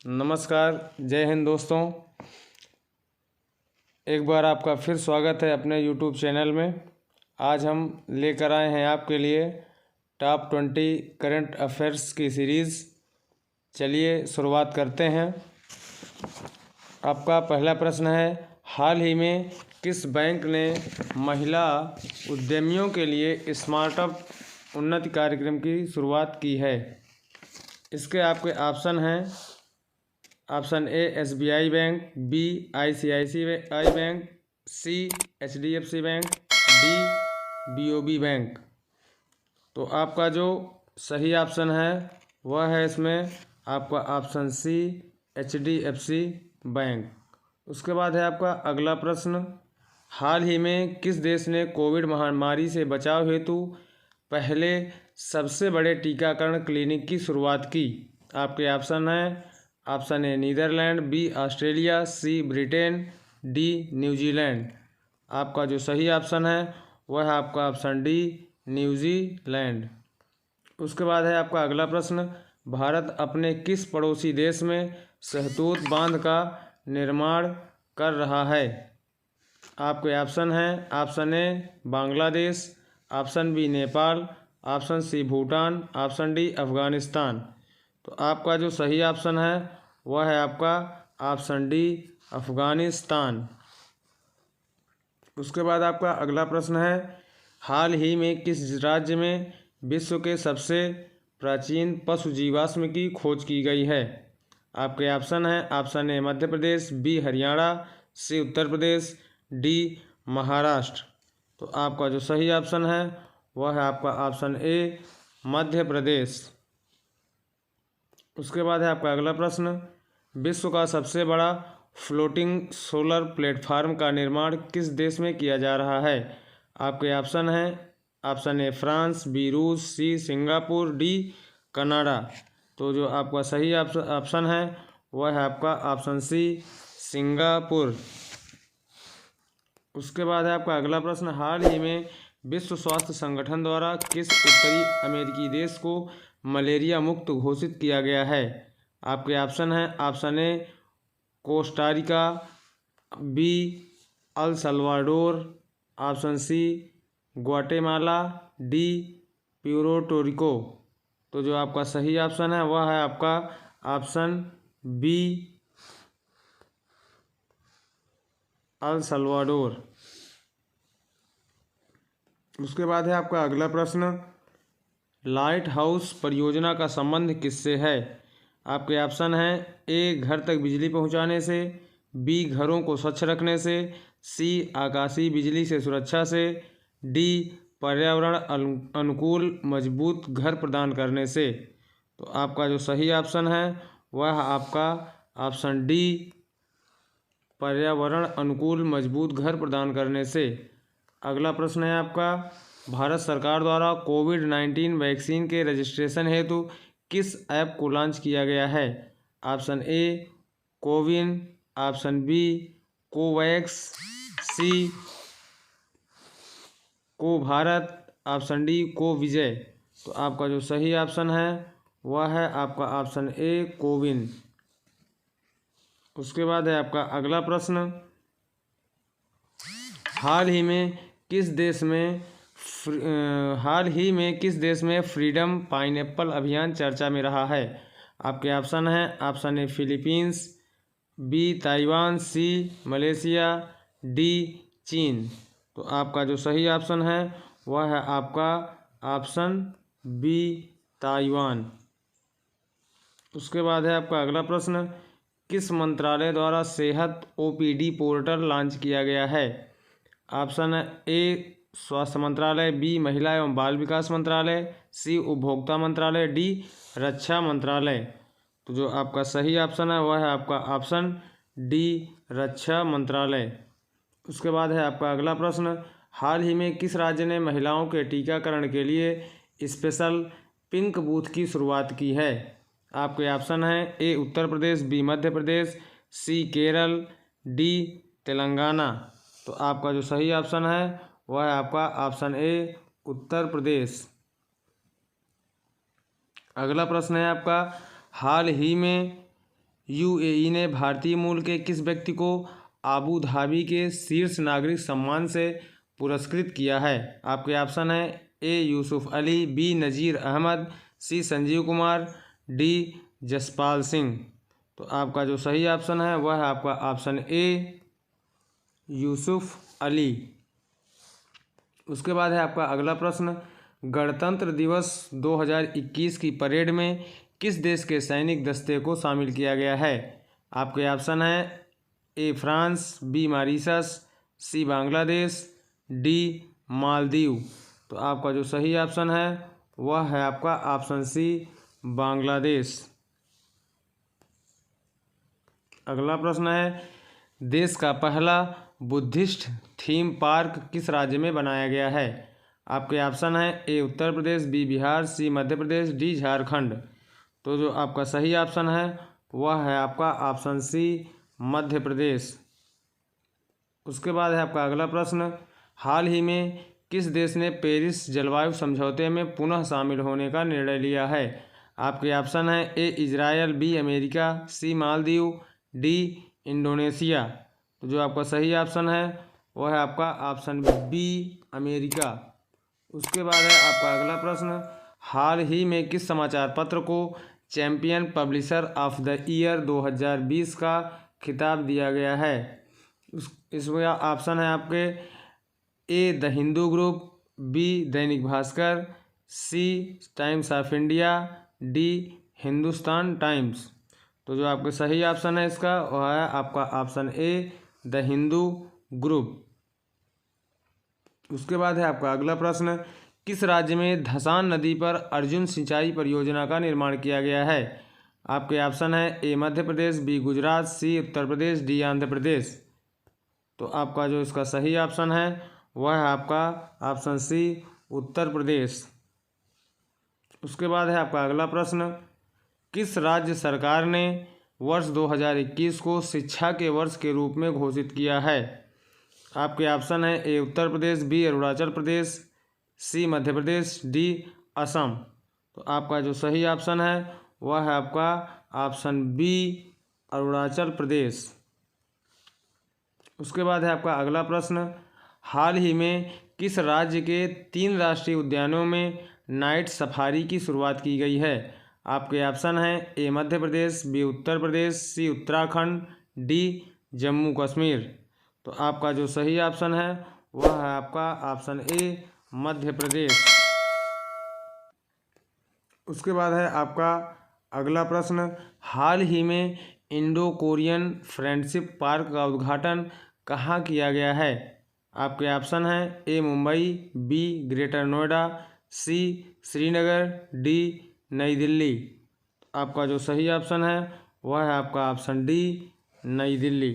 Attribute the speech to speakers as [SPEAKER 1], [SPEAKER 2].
[SPEAKER 1] नमस्कार, जय हिंद दोस्तों। एक बार आपका फिर स्वागत है अपने YouTube चैनल में। आज हम लेकर आए हैं आपके लिए टॉप 20 करंट अफेयर्स की सीरीज़। चलिए शुरुआत करते हैं। आपका पहला प्रश्न है, हाल ही में किस बैंक ने महिला उद्यमियों के लिए स्टार्टअप उन्नति कार्यक्रम की शुरुआत की है? इसके आपके ऑप्शन हैं। Option A SBI bank, B ICICI bank, C HDFC bank, D BOB bank. तो आपका जो सही ऑप्शन है वह है इसमें आपका ऑप्शन सी HDFC बैंक। उसके बाद है आपका अगला प्रश्न, हाल ही में किस देश ने कोविड महामारी से बचाव हेतु पहले सबसे बड़े टीकाकरण क्लिनिक की शुरुआत की? आपके ऑप्शन हैं। Option A Netherland, B Australia, C Britain, D New Zealand. आपका जो सही ऑप्शन है वह है आपका ऑप्शन डी न्यूजीलैंड। उसके बाद है आपका अगला प्रश्न, भारत अपने किस पड़ोसी देश में शहतूत बांध का निर्माण कर रहा है? आपके ऑप्शन हैं। Option A Bangladesh, option B Nepal, option C Bhutan, option D Afghanistan. तो आपका जो सही ऑप्शन है वह है आपका ऑप्शन डी अफगानिस्तान। उसके बाद आपका अगला प्रश्न है, हाल ही में किस राज्य में विश्व के सबसे प्राचीन पशु जीवाश्म की खोज की गई है? आपके ऑप्शन हैं। Option A Madhya Pradesh, B Haryana, C Uttar Pradesh, D Maharashtra. तो आपका जो सही ऑप्शन है वह है आपका ऑप्शन ए मध्य प्रदेश। उसके बाद है आपका अगला प्रश्न, विश्व का सबसे बड़ा फ्लोटिंग सोलर प्लेटफार्म का निर्माण किस देश में किया जा रहा है? आपके ऑप्शन हैं। ऑप्शन ए फ्रांस, बी रूस, सी सिंगापुर, डी कनाडा। तो जो आपका सही ऑप्शन है वह है आपका ऑप्शन सी सिंगापुर। उसके बाद है आपका अगला प्रश्न, हाल ही में विश्व स्वास्थ्य संगठन द्वारा किस उत्तरी अमेरिकी देश को मलेरिया मुक्त घोषित किया गया है? आपके ऑप्शन हैं। Option A Costa Rica, B El Salvador, option C Guatemala, D Puerto Rico. तो जो आपका सही ऑप्शन है वह है आपका ऑप्शन बी अल सल्वाडोर। उसके बाद है आपका अगला प्रश्न, लाइट हाउस परियोजना का संबंध किससे है? आपके ऑप्शन हैं। ए घर तक बिजली पहुंचाने से, बी घरों को स्वच्छ रखने से, सी आकाशीय बिजली से सुरक्षा से, डी पर्यावरण अनुकूल मजबूत घर प्रदान करने से। तो आपका जो सही ऑप्शन है वह आपका ऑप्शन डी पर्यावरण अनुकूल मजबूत घर प्रदान करने से। अगला प्रश्न है आपका, भारत सरकार द्वारा कोविड-19 वैक्सीन के रजिस्ट्रेशन हेतु किस ऐप को लॉन्च किया गया है? Option A CoWIN, option B COVAX, C को भारत, ऑप्शन डी को विजय। तो आपका जो सही ऑप्शन है वह है आपका ऑप्शन ए कोविन। उसके बाद है आपका अगला प्रश्न, हाल ही में किस देश में फ्रीडम पाइनएप्पल अभियान चर्चा में रहा है? आपके ऑप्शन हैं। Option A Philippines, B Taiwan, C Malaysia, D चीन। तो आपका जो सही ऑप्शन है वह है आपका ऑप्शन बी ताइवान। उसके बाद है आपका अगला प्रश्न, किस मंत्रालय द्वारा सेहत OPD पोर्टल लॉन्च किया गया है? ऑप्शन ए स्वास्थ्य मंत्रालय, बी महिला एवं बाल विकास मंत्रालय, सी उपभोक्ता मंत्रालय, डी रक्षा मंत्रालय। तो जो आपका सही ऑप्शन है वह है आपका ऑप्शन डी रक्षा मंत्रालय। उसके बाद है आपका अगला प्रश्न, हाल ही में किस राज्य ने महिलाओं के टीकाकरण के लिए स्पेशल पिंक बूथ की शुरुआत की है? आपके ऑप्शन हैं। ए उत्तर प्रदेश, बी मध्य प्रदेश, सी केरल, डी तेलंगाना। तो आपका जो सही ऑप्शन है वह है आपका ऑप्शन ए उत्तर प्रदेश। अगला प्रश्न है आपका, हाल ही में यूएई ने भारतीय मूल के किस व्यक्ति को आबू धाबी के शीर्ष नागरिक सम्मान से पुरस्कृत किया है? आपके ऑप्शन है ए यूसुफ अली, बी नज़ीर अहमद, सी संजीव कुमार, डी जसपाल सिंह। तो आपका जो सही ऑप्शन है वह है आपका ऑप्शन ए यूसुफ अली। उसके बाद है आपका अगला प्रश्न, गणतंत्र दिवस 2021 की परेड में किस देश के सैनिक दस्ते को शामिल किया गया है? आपके ऑप्शन है A France, B Mauritius, C Bangladesh, D Maldives. तो आपका जो सही ऑप्शन है वह है आपका ऑप्शन सी बांग्लादेश। अगला प्रश्न है, देश का पहला बुद्धिस्ट थीम पार्क किस राज्य में बनाया गया है? आपके ऑप्शन है ए उत्तर प्रदेश, बी बिहार, सी मध्य प्रदेश, डी झारखंड। तो जो आपका सही ऑप्शन है वह है आपका ऑप्शन सी मध्य प्रदेश। उसके बाद है आपका अगला प्रश्न, हाल ही में किस देश ने पेरिस जलवायु समझौते में पुनः शामिल होने का निर्णय लिया है? आपके ऑप्शन है ए इजरायल, बी अमेरिका, सी मालदीव, डी इंडोनेशिया। तो जो आपका सही ऑप्शन है वह है आपका ऑप्शन बी अमेरिका। उसके बाद है आपका अगला प्रश्न, हाल ही में किस समाचार पत्र को champion publisher of the year 2020 का खिताब दिया गया है? इसमें ऑप्शन है आपके A the Hindu group, B Dainik Bhaskar, C Times of India, D Hindustan Times. तो जो आपका सही ऑप्शन है इसका वह है आपका option A the Hindu group. उसके बाद है आपका अगला प्रश्न, किस राज्य में धसान नदी पर अर्जुन सिंचाई परियोजना का निर्माण किया गया है? आपके ऑप्शन है ए मध्य प्रदेश, बी गुजरात, सी उत्तर प्रदेश, डी आंध्र प्रदेश। तो आपका जो इसका सही ऑप्शन है वह है आपका ऑप्शन सी उत्तर प्रदेश। उसके बाद है आपका अगला प्रश्न, किस राज्य सरकार ने वर्ष 2021 को शिक्षा के वर्ष के रूप में घोषित किया है? आपके ऑप्शन है ए उत्तर प्रदेश, बी अरुणाचल प्रदेश, सी मध्य प्रदेश, डी असम। तो आपका जो सही ऑप्शन है वह है आपका ऑप्शन बी अरुणाचल प्रदेश। उसके बाद है आपका अगला प्रश्न, हाल ही में किस राज्य के 3 राष्ट्रीय उद्यानों में नाइट सफारी की शुरुआत की गई है? आपके ऑप्शन है ए मध्य प्रदेश, बी उत्तर प्रदेश, सी उत्तराखंड, डी जम्मू कश्मीर। तो आपका जो सही ऑप्शन है वह है आपका ऑप्शन ए मध्य प्रदेश। उसके बाद है आपका अगला प्रश्न, हाल ही में इंडो कोरियन फ्रेंडशिप पार्क का उद्घाटन कहाँ किया गया है? आपके ऑप्शन है A Mumbai, B Greater Noida, C Srinagar, D New Delhi. आपका जो सही ऑप्शन है वह है आपका ऑप्शन डी नई दिल्ली।